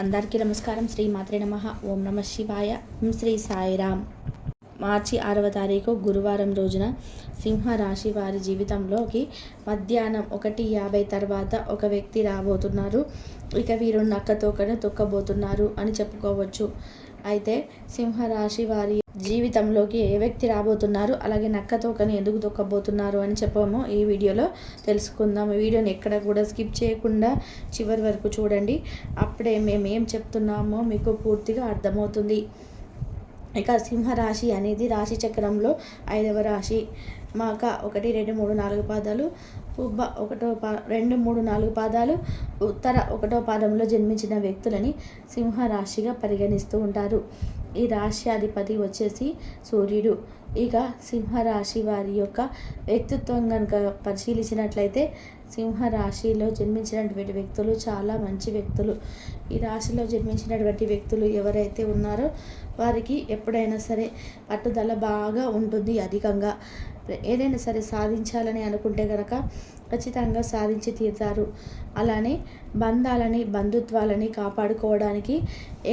అందరికీ నమస్కారం. శ్రీ మాత్రే నమః. ఓం నమ శివాయ. శ్రీ సాయిరామ్. మార్చి 6వ తారీఖు గురువారం రోజున సింహరాశి వారి జీవితంలోకి మధ్యాహ్నం 1:50 తర్వాత ఒక వ్యక్తి రాబోతున్నారు. ఇక వీరు నక్కతోకను తొక్కబోతున్నారు అని చెప్పుకోవచ్చు. అయితే సింహరాశి వారి జీవితంలోకి ఏ వ్యక్తి రాబోతున్నారు, అలాగే నక్కతోకని ఎందుకు తొక్కబోతున్నారు అని చెప్పాము ఈ వీడియోలో తెలుసుకుందాం. ఈ వీడియోని ఎక్కడ కూడా స్కిప్ చేయకుండా చివరి వరకు చూడండి. అప్పుడే మేము ఏం చెప్తున్నామో మీకు పూర్తిగా అర్థమవుతుంది. ఇక సింహరాశి అనేది రాశి చక్రంలో 5వ రాశి. మాక 1, 2, 3, 4 పాదాలు, పుబ్బ 1, 2, 3, 4 పాదాలు, ఉత్తర 1వ పాదంలో జన్మించిన వ్యక్తులని సింహరాశిగా పరిగణిస్తూ ఉంటారు. ఈ రాశి అధిపతి వచ్చేసి సూర్యుడు. ఇక సింహరాశి వారి యొక్క వ్యక్తిత్వం కనుక పరిశీలించినట్లయితే సింహరాశిలో జన్మించినటువంటి వ్యక్తులు చాలా మంచి వ్యక్తులు. ఈ రాశిలో జన్మించినటువంటి వ్యక్తులు ఎవరైతే ఉన్నారో వారికి ఎప్పుడైనా సరే పట్టుదల బాగా ఉంటుంది. అధికంగా ఏదైనా సరే సాధించాలని అనుకుంటే కనుక ఖచ్చితంగా సాధించి తీరుతారు. అలానే బంధుత్వాలని కాపాడుకోవడానికి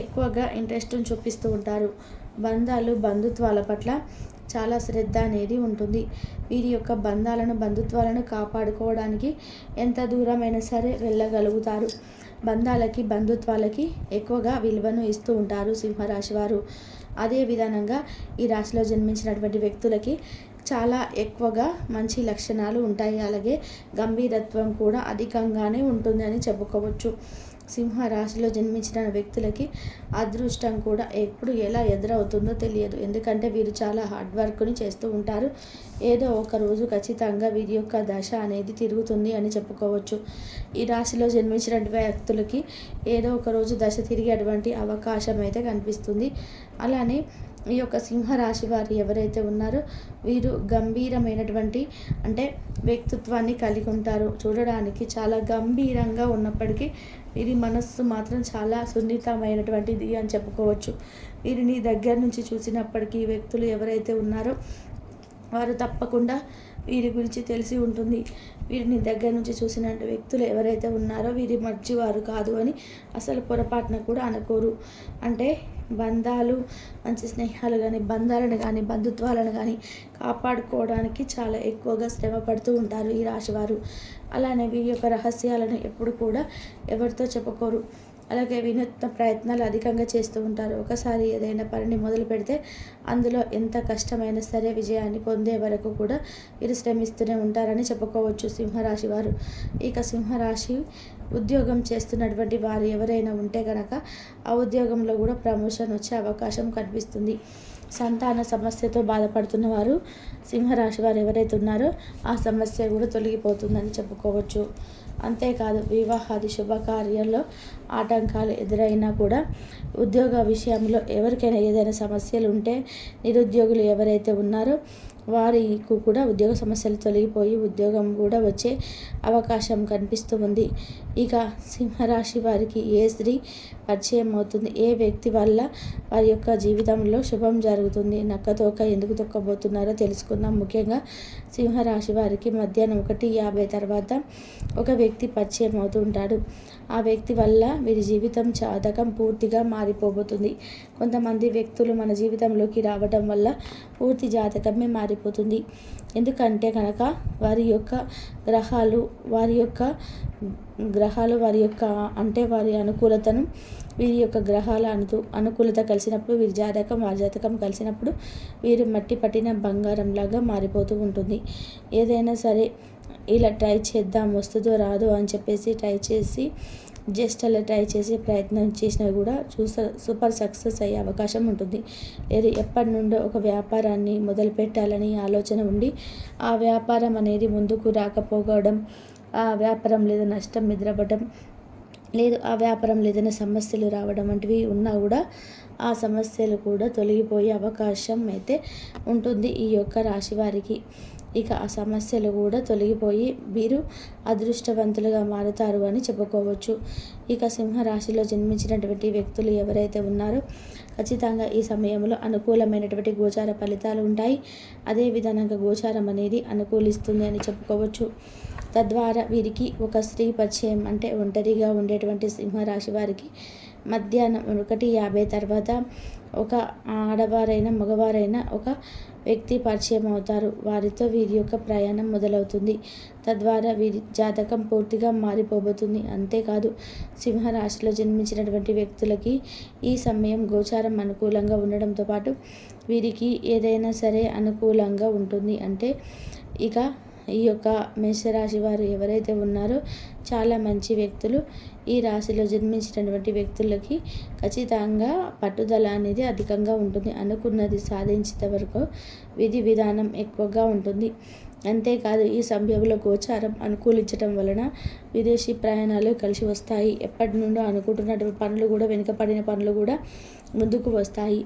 ఎక్కువగా ఇంట్రెస్ట్ని చూపిస్తూ ఉంటారు. బంధుత్వాల పట్ల చాలా శ్రద్ధ అనేది ఉంటుంది. వీరి యొక్క బంధుత్వాలను కాపాడుకోవడానికి ఎంత దూరమైనా సరే వెళ్ళగలుగుతారు. బంధుత్వాలకి ఎక్కువగా విలువను ఇస్తూ ఉంటారు సింహరాశి వారు. అదే విధానంగా ఈ రాశిలో జన్మించినటువంటి వ్యక్తులకి చాలా ఎక్కువగా మంచి లక్షణాలు ఉంటాయి. అలాగే గంభీరత్వం కూడా అధికంగానే ఉంటుంది అని చెప్పుకోవచ్చు. సింహరాశిలో జన్మించిన వ్యక్తులకి అదృష్టం కూడా ఎప్పుడు ఎలా ఎదురవుతుందో తెలియదు. ఎందుకంటే వీరు చాలా హార్డ్ వర్క్ని చేస్తూ ఉంటారు. ఏదో ఒక రోజు ఖచ్చితంగా వీరి యొక్క దశ అనేది తిరుగుతుంది అని చెప్పుకోవచ్చు. ఈ రాశిలో జన్మించిన వ్యక్తులకి ఏదో ఒక రోజు దశ తిరిగేటువంటి అవకాశం అయితే కనిపిస్తుంది. అలానే ఈ యొక్క సింహరాశి వారు ఎవరైతే ఉన్నారో వీరు గంభీరమైనటువంటి వ్యక్తిత్వాన్ని కలిగి ఉంటారు. చూడడానికి చాలా గంభీరంగా ఉన్నప్పటికీ వీరి మనస్సు మాత్రం చాలా సున్నితమైనటువంటిది అని చెప్పుకోవచ్చు. వీరిని దగ్గర నుంచి చూసినప్పటికీ వ్యక్తులు ఎవరైతే ఉన్నారో వారు తప్పకుండా వీరి గురించి తెలిసి ఉంటుంది. వీరిని దగ్గర నుంచి చూసిన వ్యక్తులు ఎవరైతే ఉన్నారో వీరి మంచివారు కాదు అని అసలు పొరపాటున కూడా అనుకోరు. బంధాలు, మంచి స్నేహాలు కానీ, బంధాలను కానీ, బంధుత్వాలను కానీ కాపాడుకోవడానికి చాలా ఎక్కువగా శ్రమ పడుతూ ఉంటారు ఈ రాశివారు. అలానే వీరి యొక్క రహస్యాలను ఎప్పుడు కూడా ఎవరితో చెప్పుకోరు. అలాగే వినూత్న ప్రయత్నాలు అధికంగా చేస్తూ ఉంటారు. ఒకసారి ఏదైనా పనిని మొదలు పెడితే అందులో ఎంత కష్టమైనా సరే విజయాన్ని పొందే వరకు కూడా వీరు శ్రమిస్తూనే ఉంటారని చెప్పుకోవచ్చు సింహరాశి వారు. ఇక సింహరాశి ఉద్యోగం చేస్తున్నటువంటి వారు ఎవరైనా ఉంటే కనుక ఆ ఉద్యోగంలో కూడా ప్రమోషన్ వచ్చే అవకాశం కనిపిస్తుంది. సంతాన సమస్యతో బాధపడుతున్న వారు సింహరాశి వారు ఎవరైతే ఉన్నారో ఆ సమస్య కూడా తొలగిపోతుందని చెప్పుకోవచ్చు. అంతేకాదు వివాహాది శుభకార్యాల్లో ఆటంకాలు ఎదురైనా కూడా ఉద్యోగ విషయంలో ఎవరికైనా ఏదైనా సమస్యలు ఉంటే నిరుద్యోగులు ఎవరైతే ఉన్నారో వారికి కూడా ఉద్యోగ సమస్యలు తొలగిపోయి ఉద్యోగం కూడా వచ్చే అవకాశం కనిపిస్తూ ఉంది. ఇక సింహరాశి వారికి ఏ స్త్రీ పరిచయం అవుతుంది, ఏ వ్యక్తి వల్ల వారి యొక్క జీవితంలో శుభం జరుగుతుంది, నక్కతోక ఎందుకు తొక్కబోతున్నారో తెలుసుకుందాం. ముఖ్యంగా సింహరాశి వారికి మధ్యాహ్నం 1:50 తర్వాత ఒక వ్యక్తి పరిచయం అవుతూ ఉంటాడు. ఆ వ్యక్తి వల్ల వీరి జీవితం జాతకం పూర్తిగా మారిపోబోతుంది. కొంతమంది వ్యక్తులు మన జీవితంలోకి రావడం వల్ల పూర్తి జాతకమే మారిపోతుంది. ఎందుకంటే కనుక వారి యొక్క వారి అనుకూలతను వీరి యొక్క గ్రహాల అనుకూలత కలిసినప్పుడు వారి జాతకం కలిసినప్పుడు వీరు మట్టి పట్టిన బంగారంలాగా మారిపోతూ ఉంటుంది. ఏదైనా సరే ఇలా ట్రై చేద్దాం, వస్తుందో రాదో అని చెప్పేసి ట్రై చేసి ప్రయత్నం చేసినా కూడా సూపర్ సక్సెస్ అయ్యే అవకాశం ఉంటుంది. లేదు ఎప్పటి నుండో ఒక వ్యాపారాన్ని మొదలు పెట్టాలని ఆలోచన ఉండి ఆ వ్యాపారం అనేది ముందుకు రాకపోవడం, ఆ వ్యాపారం లేదా నష్టం ఎదురవ్వడం, లేదు ఆ వ్యాపారం ఏదైనా సమస్యలు రావడం వంటివి ఉన్నా కూడా ఆ సమస్యలు కూడా తొలగిపోయే అవకాశం అయితే ఉంటుంది ఈ యొక్క రాశి వారికి. ఇక ఆ సమస్యలు కూడా తొలగిపోయి వీరు అదృష్టవంతులుగా మారుతారు అని చెప్పుకోవచ్చు. ఇక సింహరాశిలో జన్మించినటువంటి వ్యక్తులు ఎవరైతే ఉన్నారో ఖచ్చితంగా ఈ సమయంలో అనుకూలమైనటువంటి గోచార ఫలితాలు ఉంటాయి. అదే విధంగా గోచారం అనేది అనుకూలిస్తుంది అని చెప్పుకోవచ్చు. తద్వారా వీరికి ఒక స్త్రీ పరిచయం ఒంటరిగా ఉండేటువంటి సింహరాశి వారికి మధ్యాహ్నం 1:50 తర్వాత ఒక ఆడవారైనా మగవారైనా ఒక వ్యక్తి పరిచయం అవుతారు. వారితో వీరి యొక్క ప్రయాణం మొదలవుతుంది. తద్వారా వీరి జాతకం పూర్తిగా మారిపోబోతుంది. అంతేకాదు సింహరాశిలో జన్మించినటువంటి వ్యక్తులకి ఈ సమయం గోచారం అనుకూలంగా ఉండడంతో పాటు వీరికి ఏదైనా సరే అనుకూలంగా ఉంటుంది. అంటే ఇక ఈ యొక్క మేషరాశి వారు ఎవరైతే ఉన్నారో చాలా మంచి వ్యక్తులు. ఈ రాశిలో జన్మించినటువంటి వ్యక్తులకి ఖచ్చితంగా పట్టుదల అనేది అధికంగా ఉంటుంది. అనుకున్నది సాధించేంత వరకు విధి విధానం ఎక్కువగా ఉంటుంది. అంతేకాదు ఈ సమయంలో గోచారం అనుకూలించడం వలన విదేశీ ప్రయాణాలు కలిసి వస్తాయి. ఎప్పటి నుండో అనుకుంటున్నటువంటి పనులు కూడా, వెనుకపడిన పనులు కూడా ముందుకు వస్తాయి.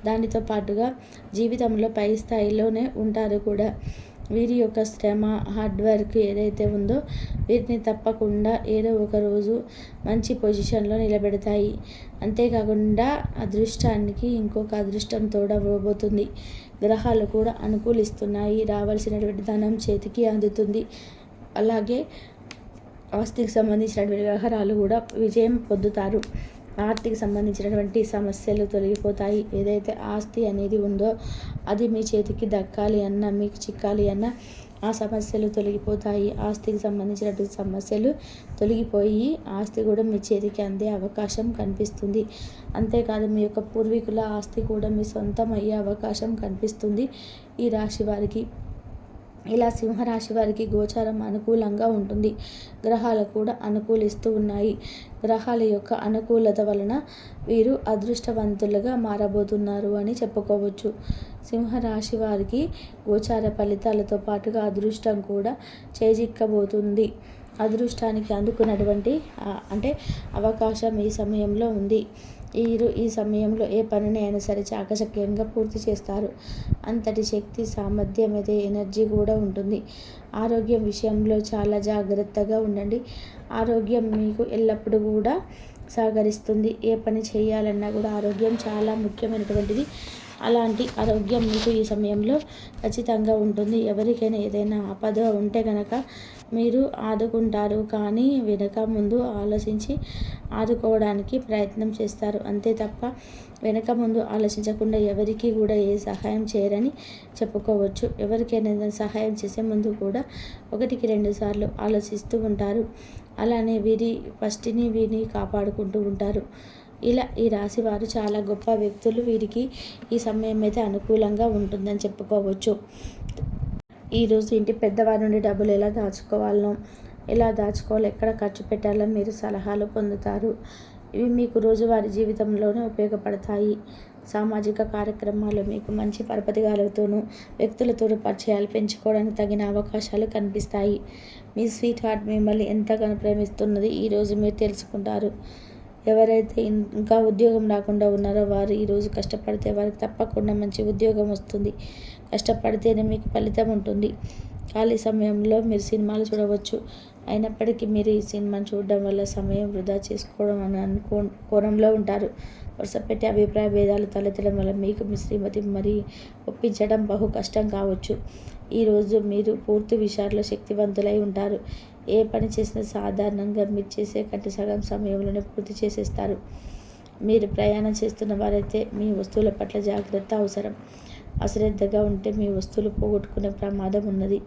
దానితో పాటుగా జీవితంలో పై స్థాయిలోనే ఉంటారు కూడా. వీరి యొక్క శ్రమ, హార్డ్ వర్క్ ఏదైతే ఉందో వీటిని తప్పకుండా ఏదో ఒక రోజు మంచి పొజిషన్లో నిలబెడతాయి. అంతేకాకుండా అదృష్టానికి ఇంకొక అదృష్టం తోడవబోతుంది. గ్రహాలు కూడా అనుకూలిస్తున్నాయి. రావాల్సినటువంటి ధనం చేతికి అందుతుంది. అలాగే ఆస్తికి సంబంధించినటువంటి వ్యవహారాలు కూడా విజయం పొందుతారు. ఆర్థిక సంబంధించినటువంటి సమస్యలు తొలగిపోతాయి. ఏదైతే ఆస్తి అనేది ఉందో అది మీ చేతికి దక్కాలి అన్నా, మీకు చిక్కాలి అన్నా ఆ సమస్యలు తొలగిపోతాయి. ఆస్తికి సంబంధించినటువంటి సమస్యలు తొలగిపోయి ఆస్తి కూడా మీ చేతికి అందే అవకాశం కనిపిస్తుంది. అంతేకాదు మీ యొక్క పూర్వీకుల ఆస్తి కూడా మీ సొంతం అయ్యే అవకాశం కనిపిస్తుంది ఈ రాశి వారికి. ఇలా సింహరాశి వారికి గోచారం అనుకూలంగా ఉంటుంది. గ్రహాలు కూడా అనుకూలిస్తూ ఉన్నాయి. గ్రహాల యొక్క అనుకూలత వలన వీరు అదృష్టవంతులుగా మారబోతున్నారు అని చెప్పుకోవచ్చు. సింహరాశి వారికి గోచార ఫలితాలతో పాటుగా అదృష్టం కూడా చేజిక్కబోతుంది. అదృష్టానికి అందుకున్నటువంటి అంటే అవకాశం ఈ సమయంలో ఉంది. ఈ సమయంలో ఏ పనిని అయినా సరే చాకచక్యంగా పూర్తి చేస్తారు. అంతటి శక్తి, సామర్థ్యం అయితే ఎనర్జీ కూడా ఉంటుంది. ఆరోగ్యం విషయంలో చాలా జాగ్రత్తగా ఉండండి. ఆరోగ్యం మీకు ఎల్లప్పుడూ కూడా సహకరిస్తుంది. ఏ పని చేయాలన్నా కూడా ఆరోగ్యం చాలా ముఖ్యమైనటువంటిది. అలాంటి ఆరోగ్యం మీకు ఈ సమయంలో ఖచ్చితంగా ఉంటుంది. ఎవరికైనా ఏదైనా ఆపద ఉంటే కనుక మీరు ఆదుకుంటారు, కానీ వెనక ముందు ఆలోచించి ఆదుకోవడానికి ప్రయత్నం చేస్తారు. అంతే తప్ప వెనక ముందు ఆలోచించకుండా ఎవరికి కూడా ఏ సహాయం చేయరని చెప్పుకోవచ్చు. ఎవరికైనా సహాయం చేసే ముందు కూడా 1-2 సార్లు ఆలోచిస్తూ ఉంటారు. అలానే వీరిని కాపాడుకుంటూ ఉంటారు. ఇలా ఈ రాశి వారు చాలా గొప్ప వ్యక్తులు. వీరికి ఈ సమయం అయితే అనుకూలంగా ఉంటుందని చెప్పుకోవచ్చు. ఈరోజు ఇంటి పెద్దవారి నుండి డబ్బులు ఎలా దాచుకోవాలో, ఎక్కడ ఖర్చు పెట్టాలో మీరు సలహాలు పొందుతారు. ఇవి మీకు రోజువారీ జీవితంలోనే ఉపయోగపడతాయి. సామాజిక కార్యక్రమాలు మీకు మంచి పరపతిగాలతోనూ వ్యక్తులతోనూ పరిచయాలు పెంచుకోవడానికి తగిన అవకాశాలు కనిపిస్తాయి. మీ స్వీట్ హార్ట్ మిమ్మల్ని ఎంతగానో ప్రేమిస్తున్నది ఈరోజు మీరు తెలుసుకుంటారు. ఎవరైతే ఇంకా ఉద్యోగం రాకుండా ఉన్నారో వారు ఈరోజు కష్టపడితే వారికి తప్పకుండా మంచి ఉద్యోగం వస్తుంది. కష్టపడితేనే మీకు ఫలితం ఉంటుంది. ఖాళీ సమయంలో మీరు సినిమాలు చూడవచ్చు. అయినప్పటికీ మీరు ఈ సినిమాను చూడడం వల్ల సమయం వృధా చేసుకోవడం అని కోణంలో ఉంటారు. వరుసపెట్టి అభిప్రాయ భేదాలు తలెత్తడం వల్ల మీకు మీ శ్రీమతి మరి ఒప్పించడం బహు కష్టం కావచ్చు. ఈరోజు మీరు పూర్తి విషయాల్లో శక్తివంతులై ఉంటారు. ఏ పని చేసినా సాధారణంగా మీరు చేసే కంటే సగం సమయంలోనే పూర్తి చేసేస్తారు. మీరు ప్రయాణం చేస్తున్న వారైతే మీ వస్తువుల పట్ల జాగ్రత్త అవసరం. అశ్రద్ధగా ఉంటే మీ వస్తువులు పోగొట్టుకునే ప్రమాదం ఉన్నది.